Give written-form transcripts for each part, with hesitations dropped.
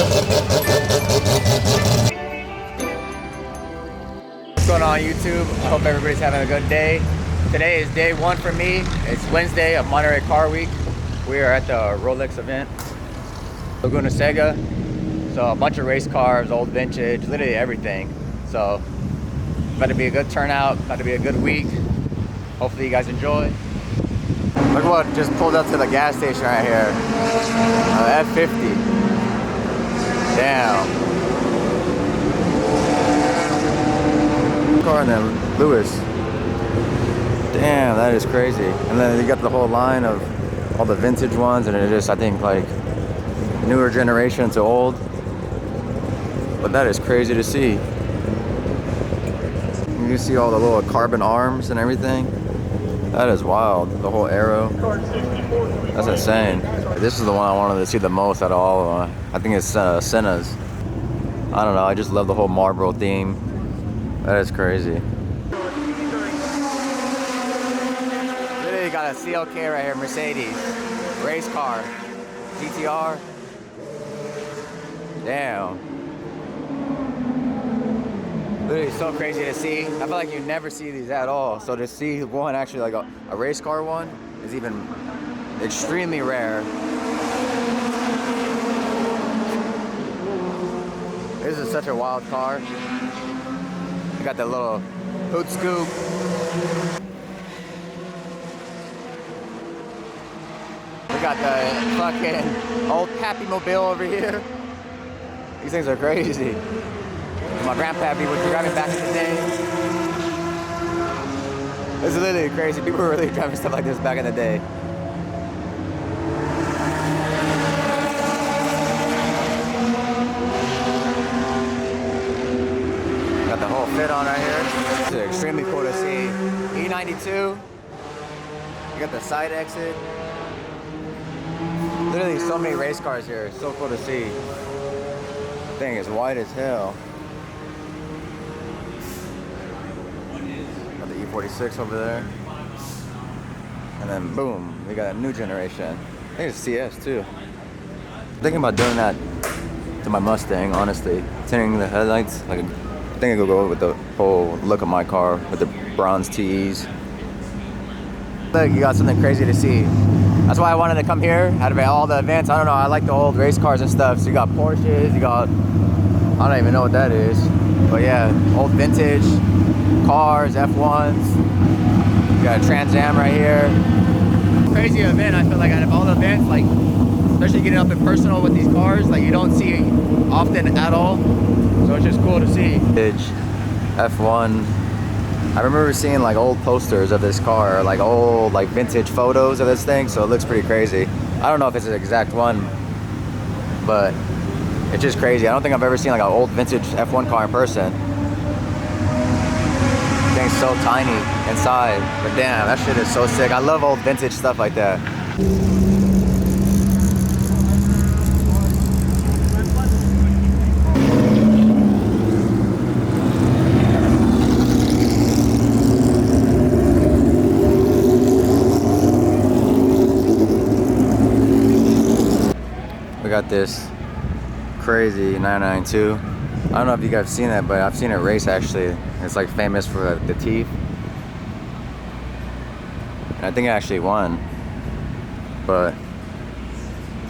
What's going on YouTube? I hope everybody's having a good day. Today is day one for me. It's Wednesday of Monterey Car Week. We are at the Rolex event, Laguna Seca. So a bunch of race cars, old vintage, literally everything. So about to be a good turnout, about to be a good week. Hopefully you guys enjoy. Look what just pulled up to the gas station right here. F50. Damn. Car and then Lewis. Damn, that is crazy. And then you got the whole line of all the vintage ones, and it just, I think, like newer generation to old. But that is crazy to see. You see all the little carbon arms and everything. That is wild. The whole arrow. That's insane. This is the one I wanted to see the most out of all of them. I think it's Senna's. I don't know. I just love the whole Marlboro theme. That is crazy. Literally got a CLK right here, Mercedes. Race car. GTR. Damn. Literally so crazy to see. I feel like you never see these at all. So to see one actually like a race car one is even extremely rare. This is such a wild car. You got the little hood scoop. We got the fucking old Pappy Mobile over here. These things are crazy. My grandpappy was driving back in the day. This is literally crazy. People were really driving stuff like this back in the day. Got the whole fit on right here. This is extremely cool to see. E92. You got the side exit. Literally so many race cars here. It's so cool to see. The thing is white as hell. Got the E46 over there. And then boom, we got a new generation. I think it's CS too. I'm thinking about doing that to my Mustang, honestly. Tinting the headlights. Like, I think I could go with the whole look of my car with the bronze TEs. Look, you got something crazy to see. That's why I wanted to come here out of all the events. I don't know, I like the old race cars and stuff. So you got Porsches, you got, I don't even know what that is. But yeah, old vintage cars, F1s. You got a Trans Am right here. Crazy event, I feel like out of all the events, like, especially getting up and personal with these cars, like you don't see often at all. So it's just cool to see. Vintage, F1. I remember seeing like old posters of this car, like old like vintage photos of this thing, so it looks pretty crazy. I don't know if it's the exact one, but it's just crazy. I don't think I've ever seen like an old vintage F1 car in person. The thing's so tiny inside, but damn, that shit is so sick. I love old vintage stuff like that. We got this crazy 992. I don't know if you guys have seen that, but I've seen it race actually. It's like famous for the teeth. And I think it actually won. But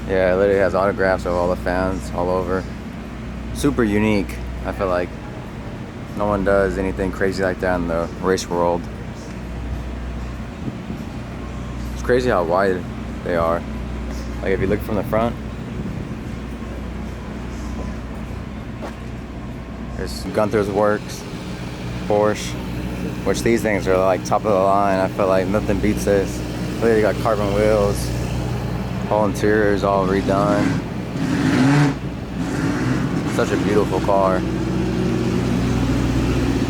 yeah, it literally has autographs of all the fans all over. Super unique. I feel like no one does anything crazy like that in the race world. It's crazy how wide they are. Like if you look from the front, there's Gunther's Works, Porsche, which these things are like top of the line. I feel like nothing beats this. They got carbon wheels, whole interior is all redone. Such a beautiful car.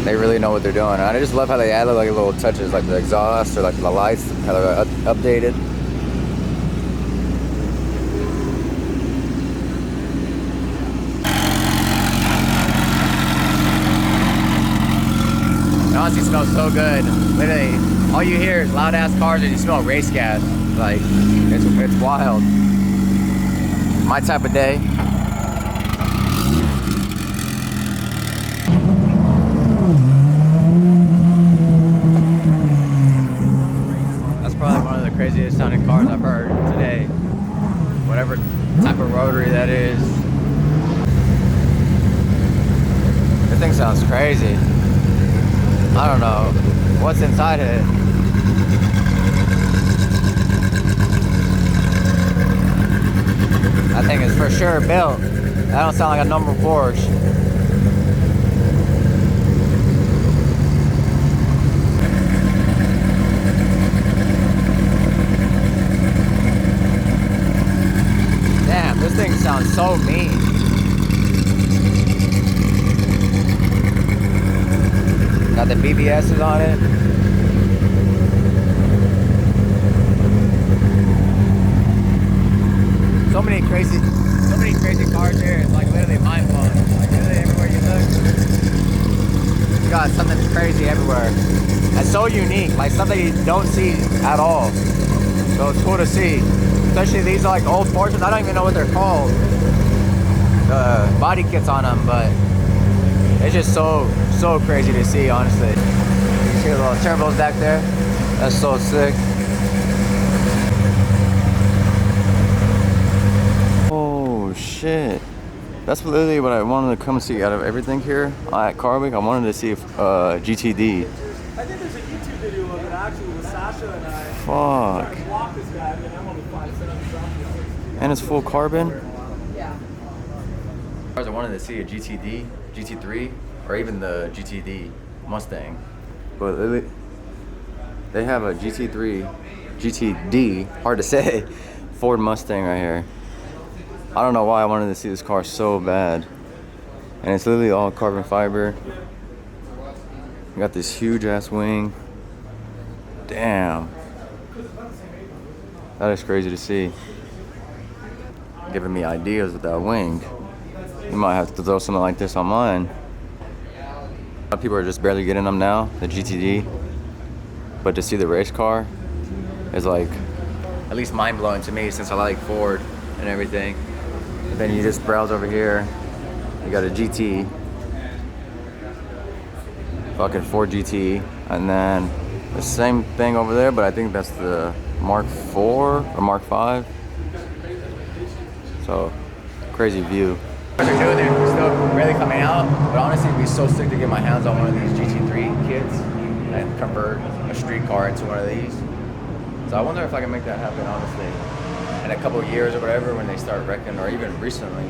They really know what they're doing. And I just love how they add like little touches, like the exhaust or like the lights, how they're updated. It honestly smells so good. Literally, all you hear is loud ass cars and you smell race gas. Like, it's wild. My type of day. craziest sounding cars I've heard today. Whatever type of rotary that is. This thing sounds crazy. I don't know what's inside it. That thing is for sure built. That don't sound like a normal Porsche. Damn, this thing sounds so mean. Got the BBS's on it. So many crazy cars here. It's like literally mind blowing. Like literally everywhere you look, you got something crazy everywhere. That's so unique. Like something you don't see at all. So it's cool to see. Especially these are like old Porsches. I don't even know what they're called. The body kits on them, but it's just so crazy to see, honestly. You see the little turbos back there? That's so sick. Oh shit. That's literally what I wanted to come see out of everything here at Car Week. I wanted to see if GTD. I think there's a YouTube video of it actually with Sasha and I. Fuck. Trying to block this guy, and I'm only 5'7". And it's full carbon. Yeah. I wanted to see a GTD, GT3, or even the GTD Mustang. But they have a GT3, GTD, hard to say, Ford Mustang right here. I don't know why I wanted to see this car so bad. And it's literally all carbon fiber. You got this huge ass wing. Damn. That is crazy to see. Giving me ideas with that wing. You might have to throw something like this on mine. A lot of people are just barely getting them now, the GTD. But to see the race car is like, at least mind blowing to me since I like Ford and everything. And then you just browse over here. You got a GT. Fucking Ford GT. And then the same thing over there, but I think that's the Mark 4 or Mark 5. So, crazy view. They're new, they're still really coming out, but honestly it'd be so sick to get my hands on one of these GT3 kits and convert a street car into one of these. So I wonder if I can make that happen, honestly, in a couple of years or whatever when they start wrecking, or even recently,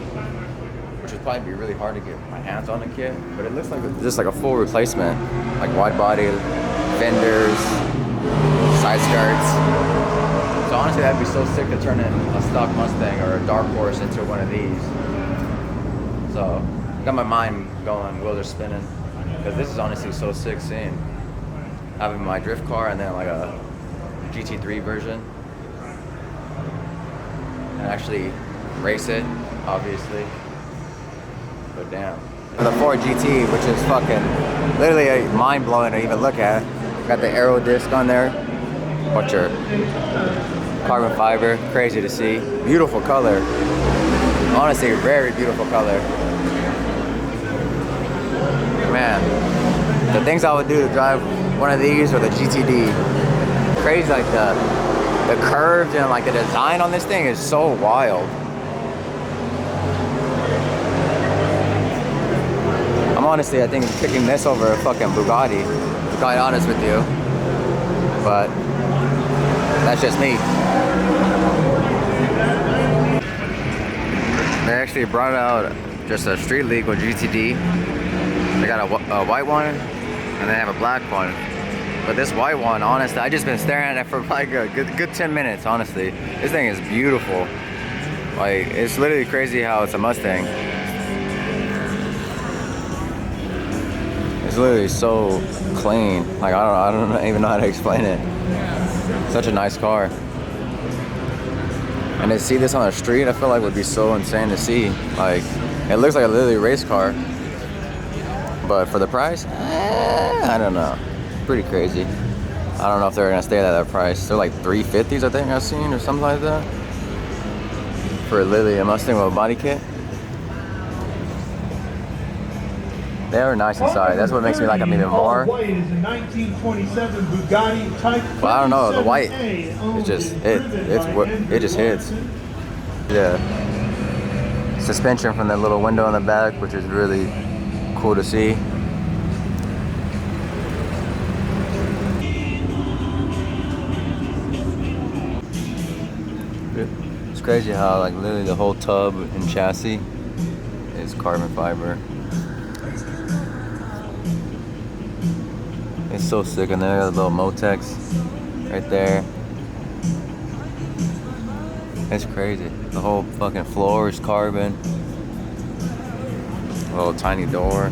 which would probably be really hard to get my hands on the kit, but it looks like just like a full replacement, like wide body, fenders, side skirts. So honestly that'd be so sick to turn in a stock Mustang or a Dark Horse into one of these. So, got my mind going, wheels are spinning. Because this is honestly so sick seeing. Having my drift car and then like a GT3 version. And actually race it, obviously. But damn. The Ford GT, which is fucking literally mind blowing to even look at. Got the aero disc on there. Bunch of carbon fiber, crazy to see. Beautiful color. Honestly, very beautiful color. Man, the things I would do to drive one of these or the GTD. Crazy, like the curves and like the design on this thing is so wild. I'm honestly, I think, picking this over a fucking Bugatti, to be quite honest with you. But that's just me. They actually brought out just a street legal GTD. They got a white one and they have a black one. But this white one, honestly, I just been staring at it for like a good 10 minutes, honestly. This thing is beautiful. Like, it's literally crazy how it's a Mustang. It's literally so clean. Like, I don't even know how to explain it. Such a nice car. And to see this on the street, I feel like would be so insane to see. Like, it looks like a literally race car. But for the price, I don't know. Pretty crazy. I don't know if they're gonna stay at that price. They're like 350s, I think I've seen, or something like that. For literally a Mustang with a body kit. They are nice inside. That's what makes me like them even more. White is a 1927 Bugatti Type. But I don't know, the white, it it just hits. The suspension from that little window in the back, which is really cool to see. It's crazy how like literally the whole tub and chassis is carbon fiber. It's so sick in there, the little Motex right there. It's crazy. The whole fucking floor is carbon. A little tiny door.